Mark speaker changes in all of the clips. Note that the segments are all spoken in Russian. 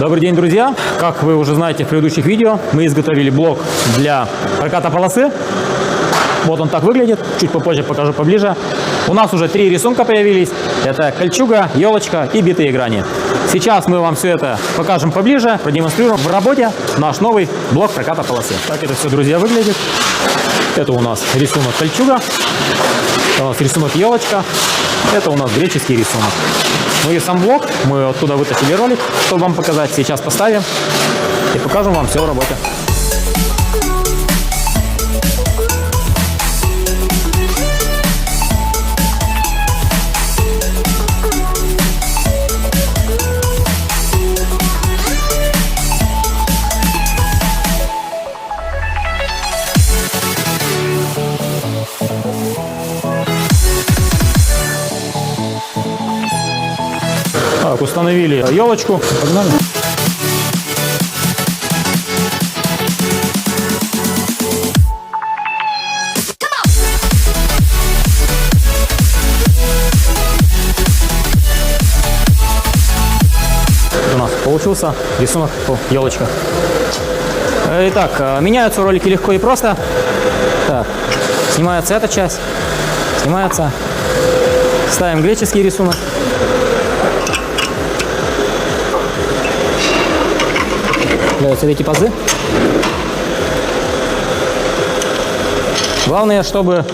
Speaker 1: Добрый день, друзья! Как вы уже знаете в предыдущих видео, мы изготовили блок для проката полосы. Вот он так выглядит, чуть попозже покажу поближе. У нас уже 3 рисунка появились. Это кольчуга, елочка и битые грани. Сейчас мы вам все это покажем поближе, продемонстрируем в работе наш новый блок проката полосы. Так это все, друзья, выглядит. Это у нас рисунок кольчуга, это у нас рисунок елочка, это у нас греческий рисунок. Ну и сам блок, мы оттуда вытащили ролик, чтобы вам показать. Сейчас поставим и покажем вам все в работе. Так, установили елочку. Погнали. У нас получился рисунок елочка. Итак, меняются ролики легко и просто. Так, снимается эта часть, снимается. Ставим греческий рисунок. Появляются эти пазы. Главное, чтобы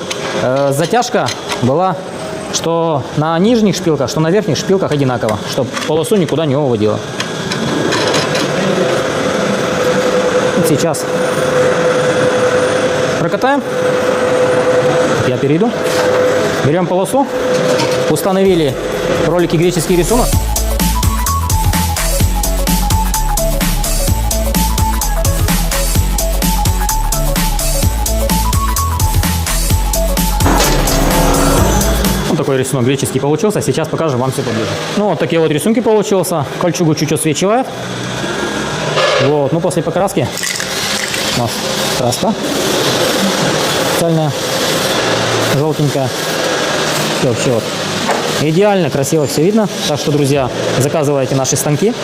Speaker 1: затяжка была, что на нижних шпилках, что на верхних шпилках одинаково, чтобы полосу никуда не уводила. Вот сейчас прокатаем. Я перейду. Берем полосу. Установили ролики греческий рисунок. Такой рисунок греческий получился. Сейчас покажем вам все поближе. Ну, вот такие вот рисунки получился. Кольчугу чуть отсвечивает. Вот. Ну, после покраски у нас краска специальная, желтенькая. Все вообще вот идеально, красиво все видно. Так что, друзья, заказывайте наши станки.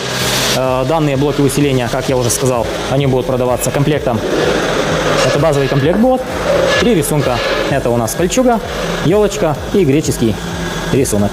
Speaker 1: Данные блоки усиления, как я уже сказал, они будут продаваться комплектом. Это базовый комплект будет. 3 рисунка. Это у нас кольчуга, елочка и греческий рисунок.